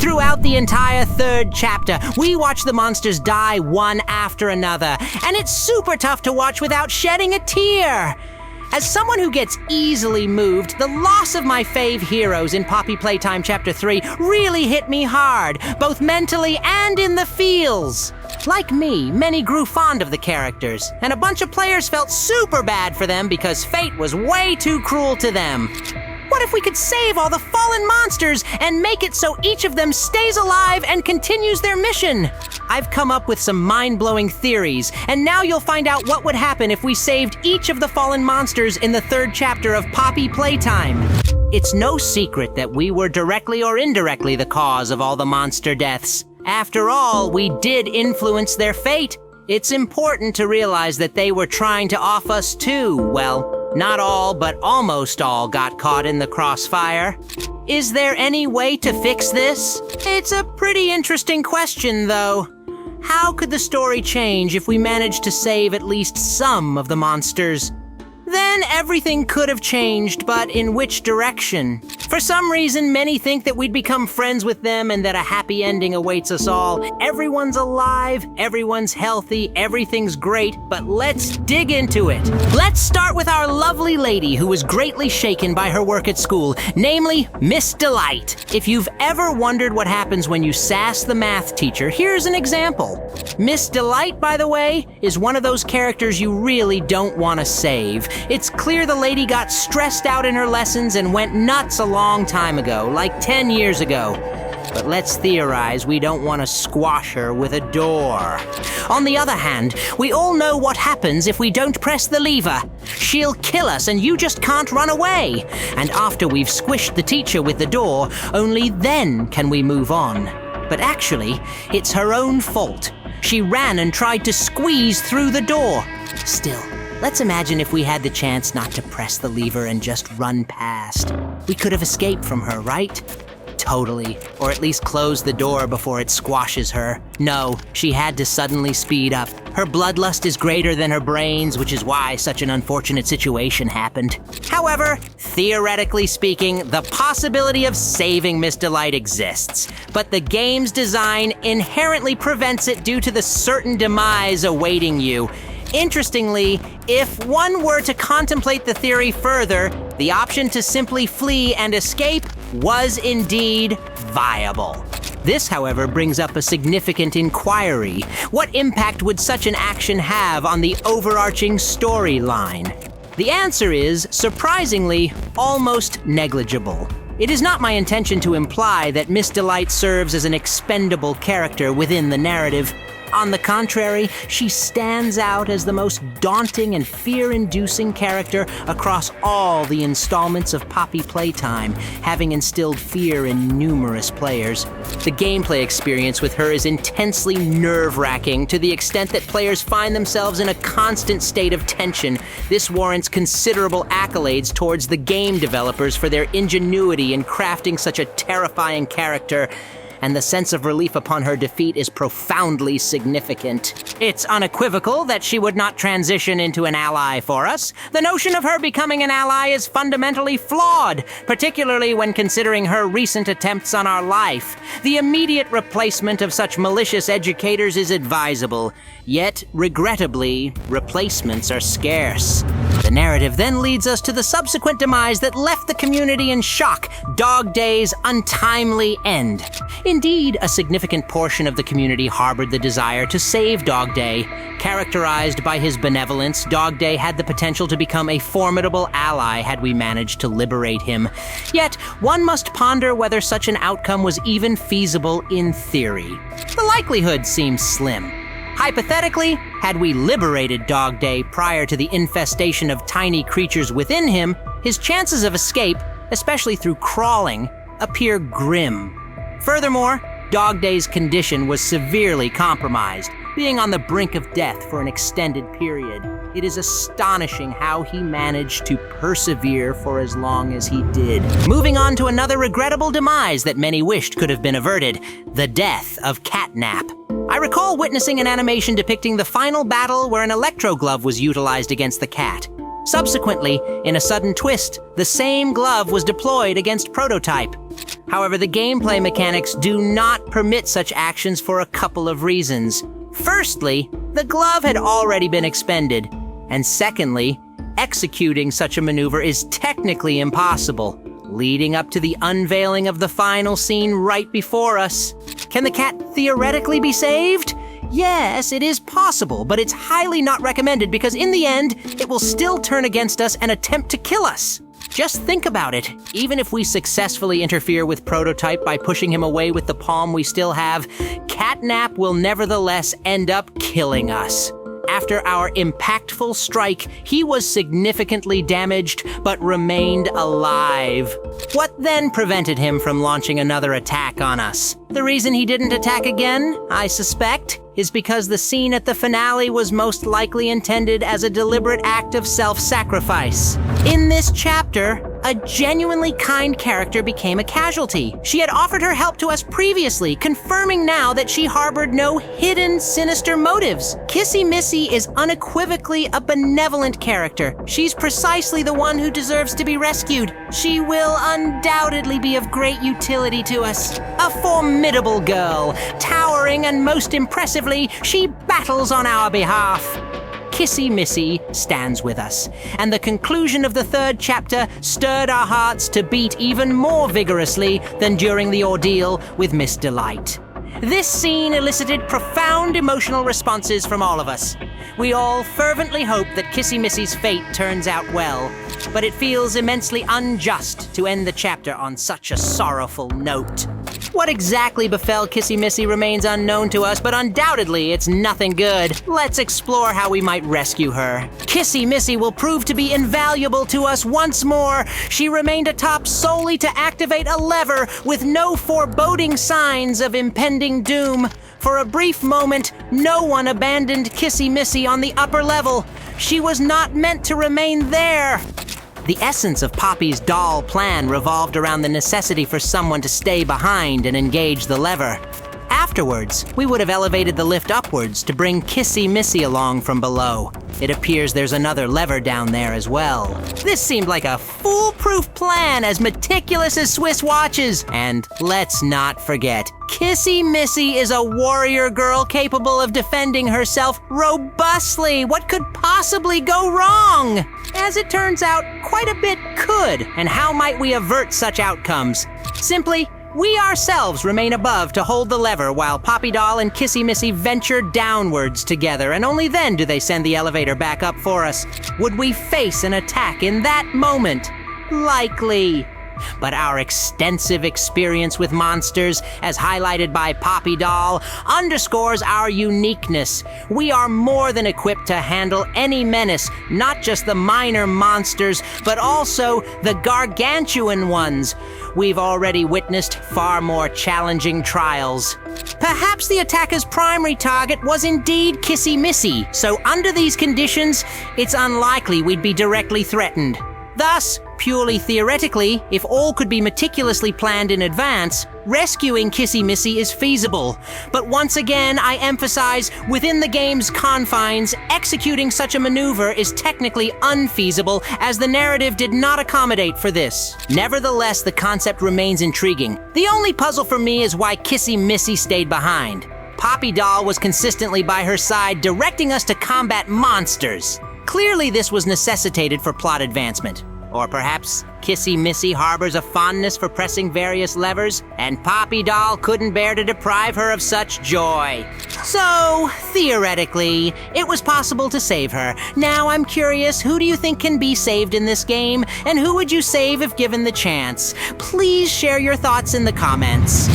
Throughout the entire third chapter, we watch the monsters die one after another, and it's super tough to watch without shedding a tear. As someone who gets easily moved, the loss of my fave heroes in Poppy Playtime Chapter 3 really hit me hard, both mentally and in the feels. Like me, many grew fond of the characters, and a bunch of players felt super bad for them because fate was way too cruel to them. What if we could save all the fallen monsters and make it so each of them stays alive and continues their mission? I've come up with some mind-blowing theories, and now you'll find out what would happen if we saved each of the fallen monsters in the third chapter of Poppy Playtime. It's no secret that we were directly or indirectly the cause of all the monster deaths. After all, we did influence their fate. It's important to realize that they were trying to off us too. Well, not all, but almost all got caught in the crossfire. Is there any way to fix this? It's a pretty interesting question, though. How could the story change if we managed to save at least some of the monsters? Then everything could have changed, but in which direction? For some reason, many think that we'd become friends with them and that a happy ending awaits us all. Everyone's alive, everyone's healthy, everything's great, but let's dig into it. Let's start with our lovely lady who was greatly shaken by her work at school, namely Miss Delight. If you've ever wondered what happens when you sass the math teacher, here's an example. Miss Delight, by the way, is one of those characters you really don't want to save. It's clear the lady got stressed out in her lessons and went nuts a long time ago, like 10 years ago. But let's theorize we don't want to squash her with a door. On the other hand, we all know what happens if we don't press the lever. She'll kill us and you just can't run away. And after we've squished the teacher with the door, only then can we move on. But actually, it's her own fault. She ran and tried to squeeze through the door. Still, let's imagine if we had the chance not to press the lever and just run past. We could have escaped from her, right? Totally. Or at least close the door before it squashes her. No, she had to suddenly speed up. Her bloodlust is greater than her brains, which is why such an unfortunate situation happened. However, theoretically speaking, the possibility of saving Miss Delight exists, but the game's design inherently prevents it due to the certain demise awaiting you. Interestingly, if one were to contemplate the theory further, the option to simply flee and escape was indeed viable. This, however, brings up a significant inquiry. What impact would such an action have on the overarching storyline? The answer is, surprisingly, almost negligible. It is not my intention to imply that Miss Delight serves as an expendable character within the narrative. On the contrary, she stands out as the most daunting and fear-inducing character across all the installments of Poppy Playtime, having instilled fear in numerous players. The gameplay experience with her is intensely nerve-wracking to the extent that players find themselves in a constant state of tension. This warrants considerable accolades towards the game developers for their ingenuity in crafting such a terrifying character. And the sense of relief upon her defeat is profoundly significant. It's unequivocal that she would not transition into an ally for us. The notion of her becoming an ally is fundamentally flawed, particularly when considering her recent attempts on our life. The immediate replacement of such malicious educators is advisable, yet, regrettably, replacements are scarce. The narrative then leads us to the subsequent demise that left the community in shock, Dog Day's untimely end. Indeed, a significant portion of the community harbored the desire to save Dog Day. Characterized by his benevolence, Dog Day had the potential to become a formidable ally had we managed to liberate him. Yet, one must ponder whether such an outcome was even feasible in theory. The likelihood seems slim. Hypothetically, had we liberated Dog Day prior to the infestation of tiny creatures within him, his chances of escape, especially through crawling, appear grim. Furthermore, Dog Day's condition was severely compromised, being on the brink of death for an extended period. It is astonishing how he managed to persevere for as long as he did. Moving on to another regrettable demise that many wished could have been averted, the death of CATNAP. I recall witnessing an animation depicting the final battle where an electro glove was utilized against the cat. Subsequently, in a sudden twist, the same glove was deployed against Prototype. However, the gameplay mechanics do not permit such actions for a couple of reasons. Firstly, the glove had already been expended. And secondly, executing such a maneuver is technically impossible, leading up to the unveiling of the final scene right before us. Can the cat theoretically be saved? Yes, it is possible, but it's highly not recommended because in the end, it will still turn against us and attempt to kill us. Just think about it. Even if we successfully interfere with Prototype by pushing him away with the palm we still have, CATNAP will nevertheless end up killing us. After our impactful strike, he was significantly damaged, but remained alive. What then prevented him from launching another attack on us? The reason he didn't attack again, I suspect, is because the scene at the finale was most likely intended as a deliberate act of self-sacrifice. In this chapter, a genuinely kind character became a casualty. She had offered her help to us previously, confirming now that she harbored no hidden, sinister motives. Kissy Missy is unequivocally a benevolent character. She's precisely the one who deserves to be rescued. She will undoubtedly be of great utility to us. A formidable girl, towering and most impressively, she battles on our behalf. Kissy Missy stands with us, and the conclusion of the third chapter stirred our hearts to beat even more vigorously than during the ordeal with Miss Delight. This scene elicited profound emotional responses from all of us. We all fervently hope that Kissy Missy's fate turns out well, but it feels immensely unjust to end the chapter on such a sorrowful note. What exactly befell Kissy Missy remains unknown to us, but undoubtedly it's nothing good. Let's explore how we might rescue her. Kissy Missy will prove to be invaluable to us once more. She remained atop solely to activate a lever with no foreboding signs of impending doom. For a brief moment, no one abandoned Kissy Missy on the upper level. She was not meant to remain there. The essence of Poppy's doll plan revolved around the necessity for someone to stay behind and engage the lever. Afterwards, we would have elevated the lift upwards to bring Kissy Missy along from below. It appears there's another lever down there as well. This seemed like a foolproof plan, as meticulous as Swiss watches. And let's not forget, Kissy Missy is a warrior girl capable of defending herself robustly. What could possibly go wrong? As it turns out, quite a bit could. And how might we avert such outcomes? Simply, we ourselves remain above to hold the lever while Poppy Doll and Kissy Missy venture downwards together, and only then do they send the elevator back up for us. Would we face an attack in that moment? Likely. But our extensive experience with monsters, as highlighted by Poppy Doll, underscores our uniqueness. We are more than equipped to handle any menace, not just the minor monsters, but also the gargantuan ones. We've already witnessed far more challenging trials. Perhaps the attacker's primary target was indeed Kissy Missy, so under these conditions, it's unlikely we'd be directly threatened. Thus, purely theoretically, if all could be meticulously planned in advance, rescuing Kissy Missy is feasible. But once again, I emphasize, within the game's confines, executing such a maneuver is technically unfeasible, as the narrative did not accommodate for this. Nevertheless, the concept remains intriguing. The only puzzle for me is why Kissy Missy stayed behind. Poppy Doll was consistently by her side, directing us to combat monsters. Clearly, this was necessitated for plot advancement. Or perhaps Kissy Missy harbors a fondness for pressing various levers, and Poppy Doll couldn't bear to deprive her of such joy. So, theoretically, it was possible to save her. Now I'm curious, who do you think can be saved in this game? And who would you save if given the chance? Please share your thoughts in the comments.